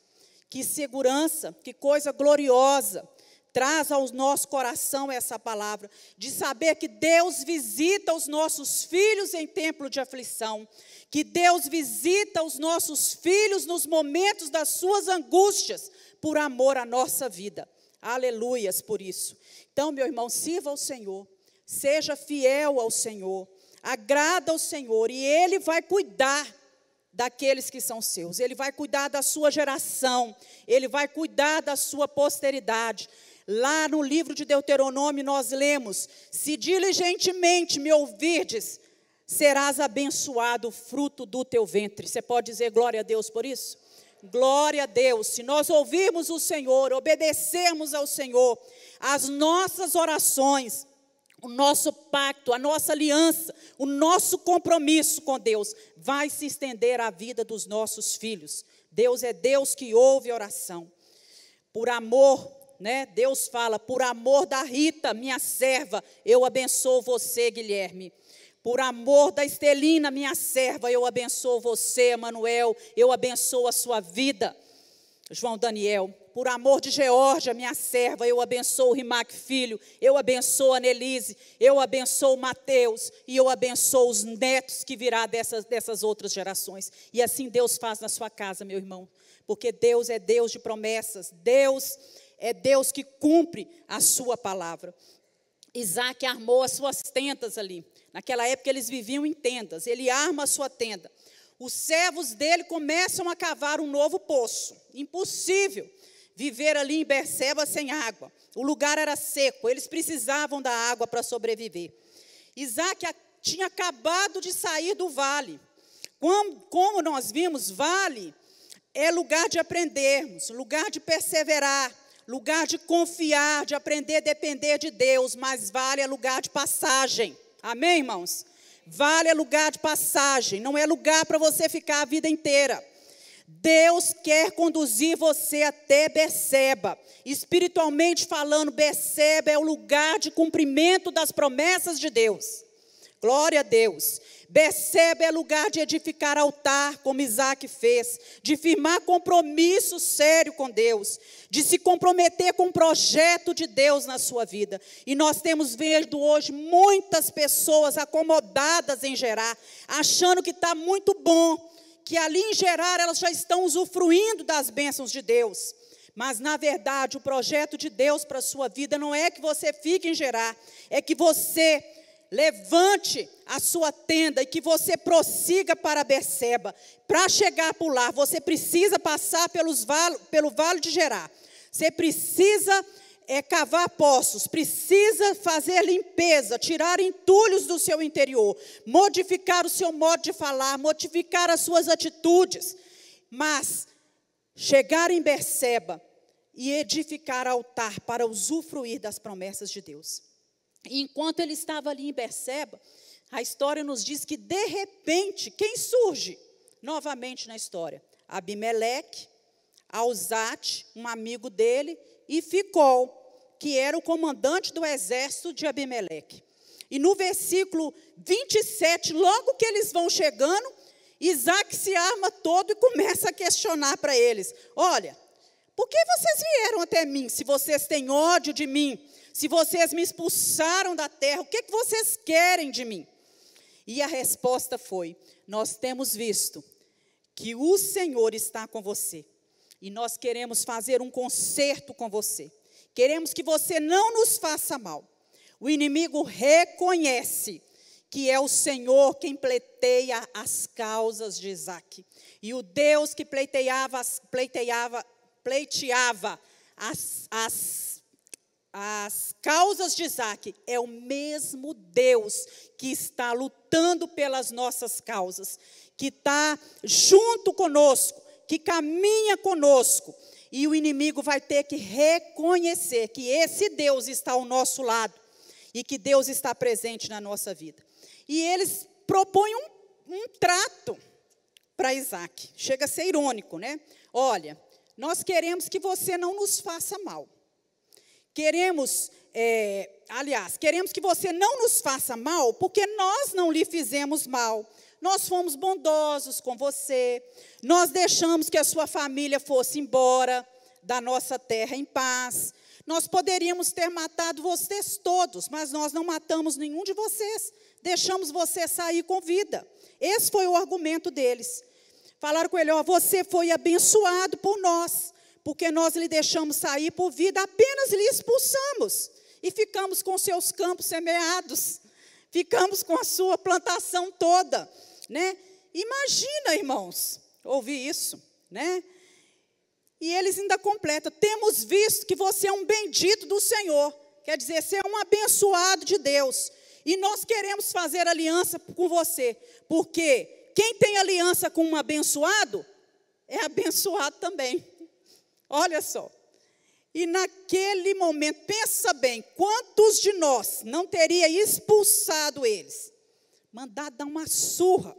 Que segurança, que coisa gloriosa traz ao nosso coração essa palavra, de saber que Deus visita os nossos filhos em tempo de aflição, que Deus visita os nossos filhos nos momentos das suas angústias, por amor à nossa vida. Aleluias por isso. Então, meu irmão, sirva ao Senhor, seja fiel ao Senhor, agrada ao Senhor, e Ele vai cuidar daqueles que são seus. Ele vai cuidar da sua geração, Ele vai cuidar da sua posteridade. Lá no livro de Deuteronômio nós lemos: se diligentemente me ouvirdes, serás abençoado o fruto do teu ventre. Você pode dizer glória a Deus por isso? Glória a Deus. Se nós ouvirmos o Senhor, obedecermos ao Senhor, as nossas orações, o nosso pacto, a nossa aliança, o nosso compromisso com Deus vai se estender à vida dos nossos filhos. Deus é Deus que ouve a oração. Por amor, né? Deus fala: por amor da Rita, minha serva, eu abençoo você, Guilherme. Por amor da Estelina, minha serva, eu abençoo você, Emanuel, eu abençoo a sua vida, João Daniel. Por amor de Geórgia, minha serva, eu abençoo o Rimac filho, eu abençoo a Nelise, eu abençoo o Mateus, e eu abençoo os netos que virá dessas outras gerações. E assim Deus faz na sua casa, meu irmão, porque Deus é Deus de promessas, Deus é Deus que cumpre a sua palavra. Isaac armou as suas tendas ali. Naquela época eles viviam em tendas, ele arma a sua tenda. Os servos dele começam a cavar um novo poço. Impossível viver ali em Berseba sem água. O lugar era seco, eles precisavam da água para sobreviver. Isaac tinha acabado de sair do vale. Como nós vimos, vale é lugar de aprendermos, lugar de perseverar, lugar de confiar, de aprender a depender de Deus, mas vale é lugar de passagem. Amém, irmãos? Vale é lugar de passagem, não é lugar para você ficar a vida inteira. Deus quer conduzir você até Berseba. Espiritualmente falando, Berseba é o lugar de cumprimento das promessas de Deus. Glória a Deus. Berseba é lugar de edificar altar, como Isaac fez, de firmar compromisso sério com Deus, de se comprometer com o projeto de Deus na sua vida. E nós temos visto hoje muitas pessoas acomodadas em Gerar, achando que está muito bom, que ali em Gerar elas já estão usufruindo das bênçãos de Deus. Mas, na verdade, o projeto de Deus para a sua vida não é que você fique em Gerar, é que você levante a sua tenda e que você prossiga para Berseba. Para chegar por lá, você precisa passar pelo vale de Gerar. Você precisa cavar poços, precisa fazer limpeza, tirar entulhos do seu interior, modificar o seu modo de falar, modificar as suas atitudes. Mas chegar em Berseba e edificar altar para usufruir das promessas de Deus. E enquanto ele estava ali em Berseba, a história nos diz que de repente, quem surge novamente na história? Abimeleque, Alzate, um amigo dele, e Ficol, que era o comandante do exército de Abimeleque. E no versículo 27, logo que eles vão chegando, Isaac se arma todo e começa a questionar para eles: olha, por que vocês vieram até mim, se vocês têm ódio de mim? Se vocês me expulsaram da terra, o que vocês querem de mim? E a resposta foi: nós temos visto que o Senhor está com você. E nós queremos fazer um concerto com você. Queremos que você não nos faça mal. O inimigo reconhece que é o Senhor quem pleiteia as causas de Isaac. E o Deus que pleiteava as causas de Isaac é o mesmo Deus que está lutando pelas nossas causas, que está junto conosco, que caminha conosco. E o inimigo vai ter que reconhecer que esse Deus está ao nosso lado e que Deus está presente na nossa vida. E eles propõem um trato para Isaac. Chega a ser irônico, né? Olha, nós queremos que você não nos faça mal. Queremos que você não nos faça mal, porque nós não lhe fizemos mal. nós fomos bondosos com você, nós deixamos que a sua família fosse embora da nossa terra em paz. Nós poderíamos ter matado vocês todos, mas nós não matamos nenhum de vocês, deixamos você sair com vida. Esse foi o argumento deles. Falaram com ele, você foi abençoado por nós, porque nós lhe deixamos sair por vida, apenas lhe expulsamos. E ficamos com seus campos semeados, ficamos com a sua plantação toda, né? Imagina, irmãos, ouvir isso, né? E eles ainda completam, temos visto que você é um bendito do Senhor, quer dizer, você é um abençoado de Deus, e nós queremos fazer aliança com você, porque quem tem aliança com um abençoado, é abençoado também. Olha só. E naquele momento, pensa bem, quantos de nós não teria expulsado eles? Mandado dar uma surra.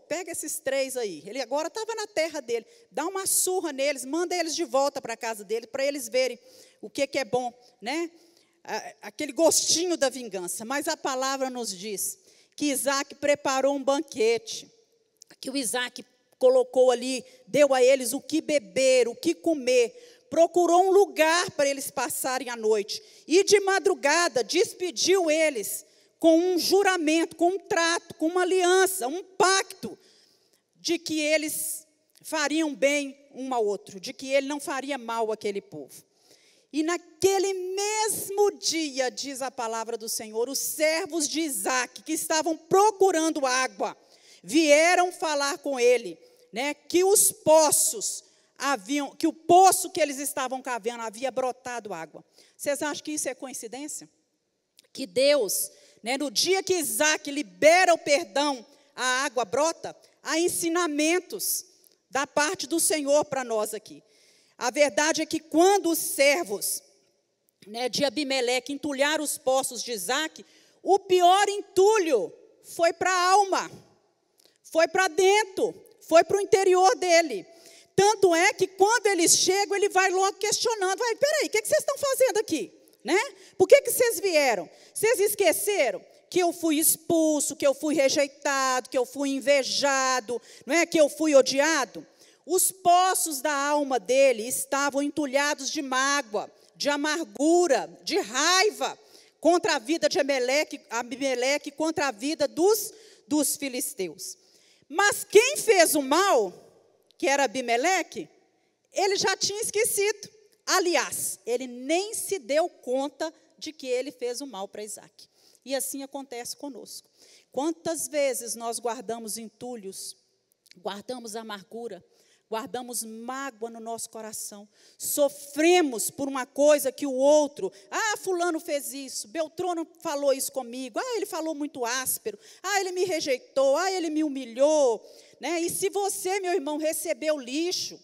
Pega esses 3 aí. Ele agora estava na terra dele. Dá uma surra neles, manda eles de volta para a casa dele, para eles verem o que é bom, né? Aquele gostinho da vingança. Mas a palavra nos diz que Isaac preparou um banquete, que o Isaac colocou ali, deu a eles o que beber, o que comer, procurou um lugar para eles passarem a noite, e de madrugada despediu eles com um juramento, com um trato, com uma aliança, um pacto, de que eles fariam bem um ao outro, de que ele não faria mal àquele povo. E naquele mesmo dia, diz a palavra do Senhor, os servos de Isaac, que estavam procurando água, vieram falar com ele, né, que os poços que o poço que eles estavam cavando havia brotado água. Vocês acham que isso é coincidência? Que Deus, né, no dia que Isaac libera o perdão, a água brota? Há ensinamentos da parte do Senhor para nós aqui. A verdade é que quando os servos, né, de Abimeleque entulharam os poços de Isaac, o pior entulho foi para a alma, foi para dentro, foi para o interior dele. Tanto é que quando eles chegam, ele vai logo questionando. Peraí, o que vocês estão fazendo aqui? Né? Por que vocês vieram? Vocês esqueceram que eu fui expulso, que eu fui rejeitado, que eu fui invejado, não é? Que eu fui odiado? Os poços da alma dele estavam entulhados de mágoa, de amargura, de raiva contra a vida de Abimeleque, contra a vida dos filisteus. Mas quem fez o mal, que era Abimeleque, ele já tinha esquecido. Aliás, ele nem se deu conta de que ele fez o mal para Isaac. E assim acontece conosco. Quantas vezes nós guardamos entulhos, guardamos amargura, guardamos mágoa no nosso coração, sofremos por uma coisa que o outro, fulano fez isso, Beltrano falou isso comigo, ele falou muito áspero, ele me rejeitou, ele me humilhou, né? E se você, meu irmão, recebeu lixo,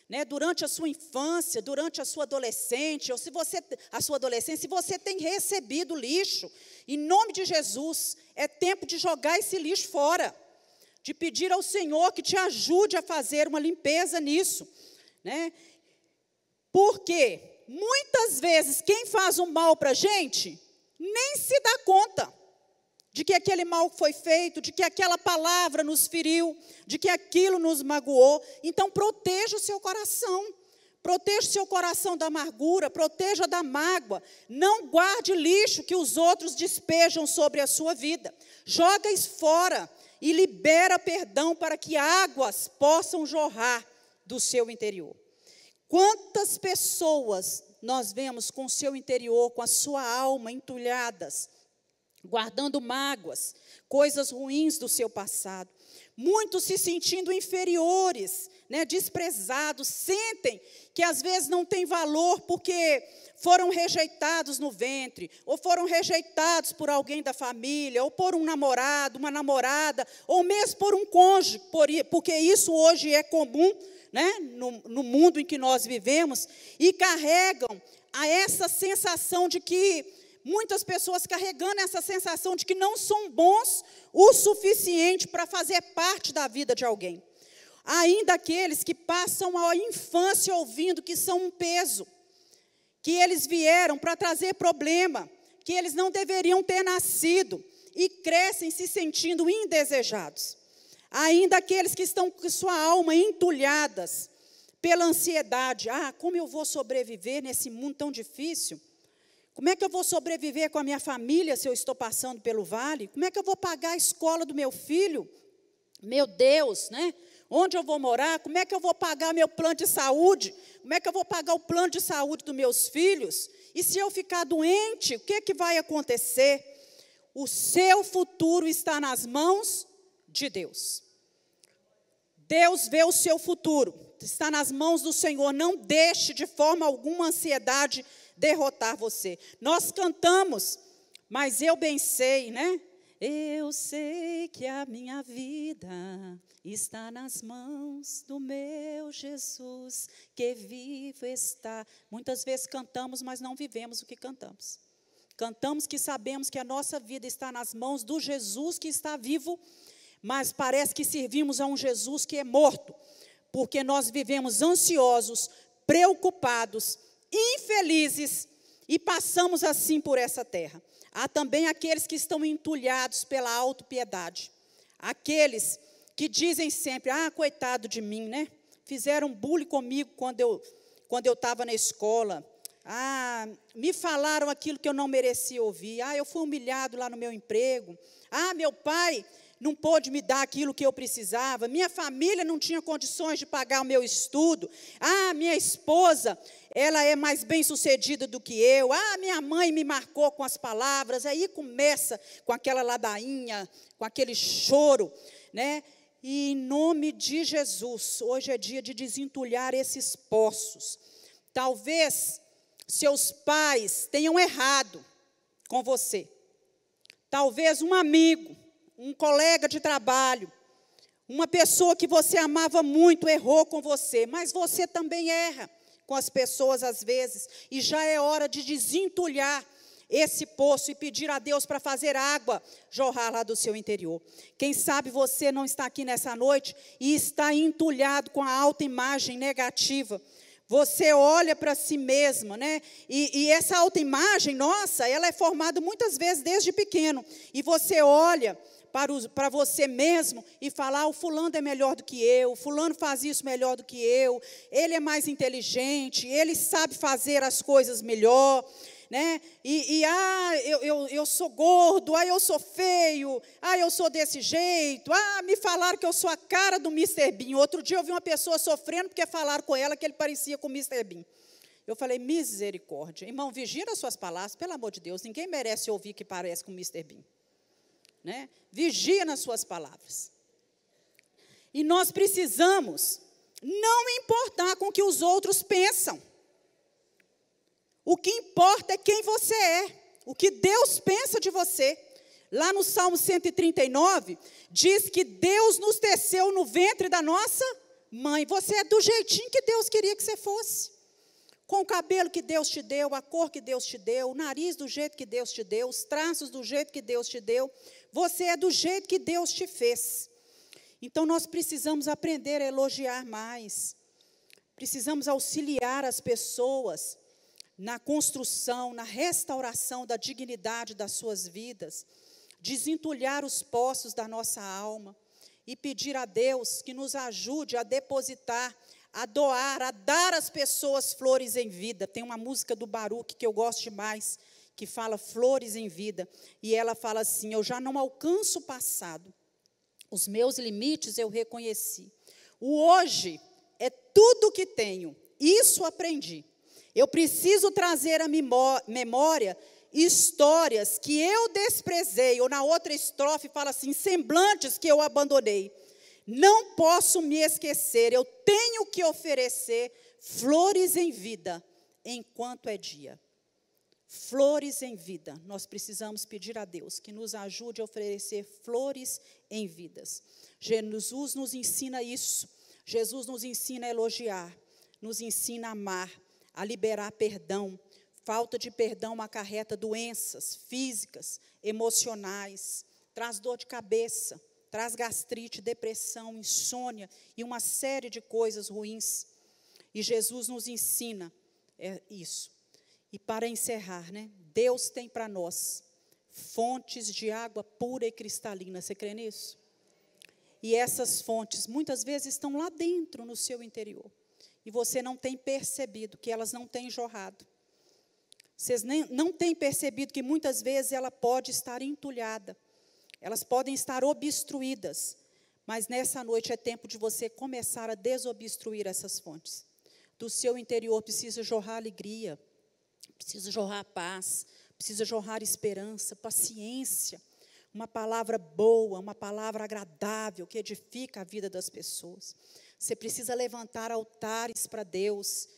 né, durante a sua infância, durante a sua adolescência, ou se você tem recebido lixo, em nome de Jesus, é tempo de jogar esse lixo fora, de pedir ao Senhor que te ajude a fazer uma limpeza nisso, né? Porque muitas vezes quem faz o mal para a gente nem se dá conta de que aquele mal foi feito, de que aquela palavra nos feriu, de que aquilo nos magoou. Então proteja o seu coração, proteja o seu coração da amargura, proteja da mágoa. Não guarde lixo que os outros despejam sobre a sua vida. Joga isso fora e libera perdão para que águas possam jorrar do seu interior. Quantas pessoas nós vemos com o seu interior, com a sua alma entulhadas, guardando mágoas, coisas ruins do seu passado. Muitos se sentindo inferiores, né, desprezados, sentem que às vezes não tem valor porque foram rejeitados no ventre, ou foram rejeitados por alguém da família, ou por um namorado, uma namorada, ou mesmo por um cônjuge, porque isso hoje é comum, né, no mundo em que nós vivemos, e carregam a essa sensação de que, muitas pessoas carregando essa sensação de que não são bons o suficiente para fazer parte da vida de alguém. Ainda aqueles que passam a infância ouvindo que são um peso, que eles vieram para trazer problema, que eles não deveriam ter nascido. e crescem se sentindo indesejados. Ainda aqueles que estão com sua alma entulhadas pela ansiedade. Como eu vou sobreviver nesse mundo tão difícil? Como é que eu vou sobreviver com a minha família se eu estou passando pelo vale? Como é que eu vou pagar a escola do meu filho? Meu Deus, né? Onde eu vou morar? Como é que eu vou pagar meu plano de saúde? Como é que eu vou pagar o plano de saúde dos meus filhos? E se eu ficar doente, o que é que vai acontecer? O seu futuro está nas mãos de Deus. Deus vê o seu futuro, está nas mãos do Senhor. Não deixe de forma alguma a ansiedade derrotar você. Nós cantamos, mas eu bem sei, né? Eu sei que a minha vida está nas mãos do meu Jesus, que vivo está. Muitas vezes cantamos, mas não vivemos o que cantamos. Cantamos que sabemos que a nossa vida está nas mãos do Jesus que está vivo, mas parece que servimos a um Jesus que é morto, porque nós vivemos ansiosos, preocupados, infelizes e passamos assim por essa terra. Há também aqueles que estão entulhados pela autopiedade. Aqueles que dizem sempre, coitado de mim, né? Fizeram bullying comigo quando eu estava na escola. Me falaram aquilo que eu não merecia ouvir. Eu fui humilhado lá no meu emprego. Meu pai não pôde me dar aquilo que eu precisava. Minha família não tinha condições de pagar o meu estudo. Minha esposa, ela é mais bem-sucedida do que eu. Minha mãe me marcou com as palavras. Aí começa com aquela ladainha, com aquele choro, né? E em nome de Jesus, hoje é dia de desentulhar esses poços. Talvez seus pais tenham errado com você. Talvez um amigo, um colega de trabalho, uma pessoa que você amava muito errou com você, mas você também erra com as pessoas às vezes, e já é hora de desentulhar esse poço e pedir a Deus para fazer água jorrar lá do seu interior. Quem sabe você não está aqui nessa noite e está entulhado com a autoimagem negativa. Você olha para si mesma, né? E essa autoimagem, nossa, ela é formada muitas vezes desde pequeno. E você olha para você mesmo e fala, o fulano é melhor do que eu, o fulano faz isso melhor do que eu, ele é mais inteligente, ele sabe fazer as coisas melhor, né? Eu sou gordo, eu sou feio, eu sou desse jeito, me falaram que eu sou a cara do Mr. Bean. Outro dia eu vi uma pessoa sofrendo porque falaram com ela que ele parecia com o Mr. Bean. Eu falei, misericórdia. Irmão, vigia as suas palavras, pelo amor de Deus, ninguém merece ouvir que parece com o Mr. Bean. Né? Vigia nas suas palavras. E nós precisamos não importar com o que os outros pensam. O que importa é quem você é, o que Deus pensa de você. Lá no Salmo 139, diz que Deus nos teceu no ventre da nossa mãe. Você é do jeitinho que Deus queria que você fosse. Com o cabelo que Deus te deu, a cor que Deus te deu, o nariz do jeito que Deus te deu, os traços do jeito que Deus te deu. Você é do jeito que Deus te fez. Então, nós precisamos aprender a elogiar mais. Precisamos auxiliar as pessoas na construção, na restauração da dignidade das suas vidas. Desentulhar os poços da nossa alma. E pedir a Deus que nos ajude a depositar, a doar, a dar às pessoas flores em vida. Tem uma música do Baruch que eu gosto demais, que fala flores em vida, e ela fala assim, eu já não alcanço o passado, os meus limites eu reconheci, o hoje é tudo que tenho, isso aprendi, eu preciso trazer à memória histórias que eu desprezei, ou na outra estrofe fala assim, semblantes que eu abandonei, não posso me esquecer, eu tenho que oferecer flores em vida, enquanto é dia. Flores em vida. Nós precisamos pedir a Deus que nos ajude a oferecer flores em vidas. Jesus nos ensina isso. Jesus nos ensina a elogiar, nos ensina a amar, a liberar perdão. Falta de perdão acarreta doenças físicas, emocionais, traz dor de cabeça, traz gastrite, depressão, insônia e uma série de coisas ruins. E Jesus nos ensina isso. E para encerrar, né? Deus tem para nós fontes de água pura e cristalina. Você crê nisso? E essas fontes, muitas vezes, estão lá dentro, no seu interior. E você não tem percebido que elas não têm jorrado. Vocês não têm percebido que, muitas vezes, ela pode estar entulhada. Elas podem estar obstruídas. Mas, nessa noite, é tempo de você começar a desobstruir essas fontes. Do seu interior precisa jorrar alegria, precisa jorrar paz, precisa jorrar esperança, paciência. Uma palavra boa, uma palavra agradável, que edifica a vida das pessoas. Você precisa levantar altares para Deus,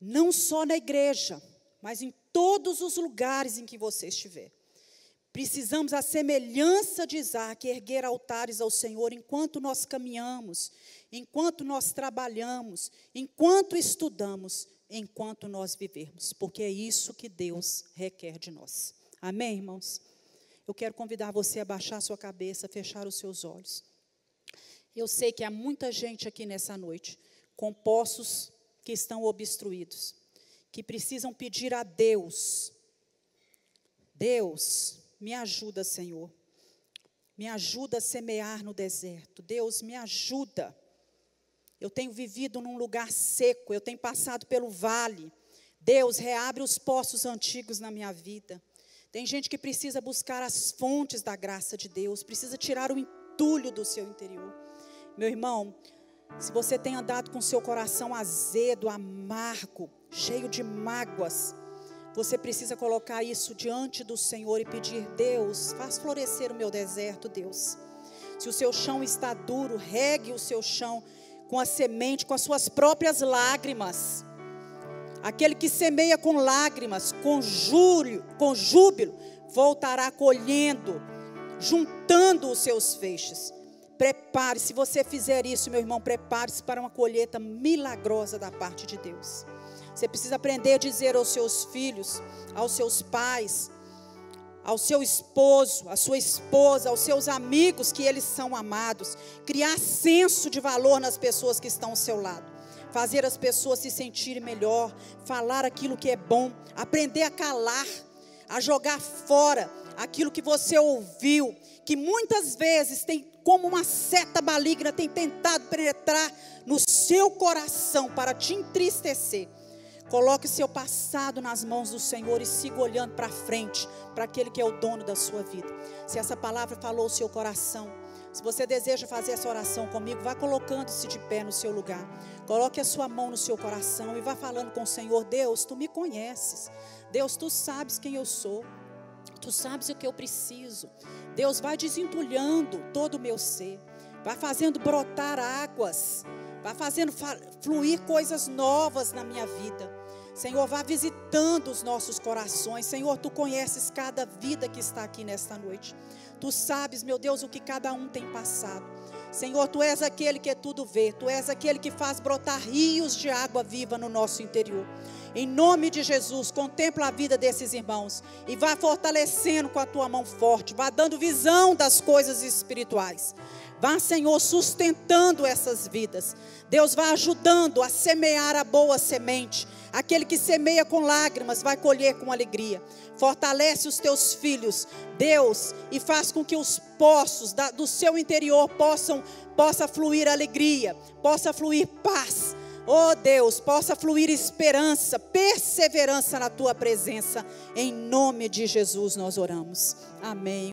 não só na igreja, mas em todos os lugares em que você estiver. Precisamos, à semelhança de Isaac, erguer altares ao Senhor enquanto nós caminhamos, enquanto nós trabalhamos, enquanto estudamos, enquanto nós vivermos, porque é isso que Deus requer de nós. Amém, irmãos? Eu quero convidar você a baixar sua cabeça, fechar os seus olhos. Eu sei que há muita gente aqui nessa noite, com poços que estão obstruídos, que precisam pedir a Deus. Deus, me ajuda, Senhor. Me ajuda a semear no deserto. Deus, me ajuda. Eu tenho vivido num lugar seco, eu tenho passado pelo vale. Deus, reabre os poços antigos na minha vida. Tem gente que precisa buscar as fontes da graça de Deus, precisa tirar o entulho do seu interior. Meu irmão, se você tem andado com seu coração azedo, amargo, cheio de mágoas, você precisa colocar isso diante do Senhor e pedir: Deus, faz florescer o meu deserto, Deus. Se o seu chão está duro, regue o seu chão com a semente, com as suas próprias lágrimas. Aquele que semeia com lágrimas, com júbilo, voltará colhendo, juntando os seus feixes. Prepare-se, se você fizer isso, meu irmão, prepare-se para uma colheita milagrosa da parte de Deus. Você precisa aprender a dizer aos seus filhos, aos seus pais, ao seu esposo, à sua esposa, aos seus amigos, que eles são amados. Criar senso de valor nas pessoas que estão ao seu lado. Fazer as pessoas se sentirem melhor, falar aquilo que é bom, aprender a calar, a jogar fora aquilo que você ouviu, que muitas vezes tem, como uma seta maligna, tem tentado penetrar no seu coração para te entristecer. Coloque seu passado nas mãos do Senhor e siga olhando para frente, para aquele que é o dono da sua vida. Se essa palavra falou o seu coração, se você deseja fazer essa oração comigo, vá colocando-se de pé no seu lugar. Coloque a sua mão no seu coração e vá falando com o Senhor: Deus, tu me conheces. Deus, tu sabes quem eu sou. Tu sabes o que eu preciso. Deus, vai desentulhando todo o meu ser. Vai fazendo brotar águas. Vai fazendo fluir coisas novas na minha vida. Senhor, vá visitando os nossos corações. Senhor, tu conheces cada vida que está aqui nesta noite. Tu sabes, meu Deus, o que cada um tem passado. Senhor, tu és aquele que tudo vê. Tu és aquele que faz brotar rios de água viva no nosso interior. Em nome de Jesus, contempla a vida desses irmãos e vá fortalecendo com a tua mão forte. Vá dando visão das coisas espirituais. Vá, Senhor, sustentando essas vidas. Deus vai ajudando a semear a boa semente. Aquele que semeia com lágrimas vai colher com alegria. Fortalece os teus filhos, Deus, e faz com que os poços do seu interior possa fluir alegria, possa fluir paz. Oh Deus, possa fluir esperança, perseverança na tua presença. Em nome de Jesus nós oramos. Amém.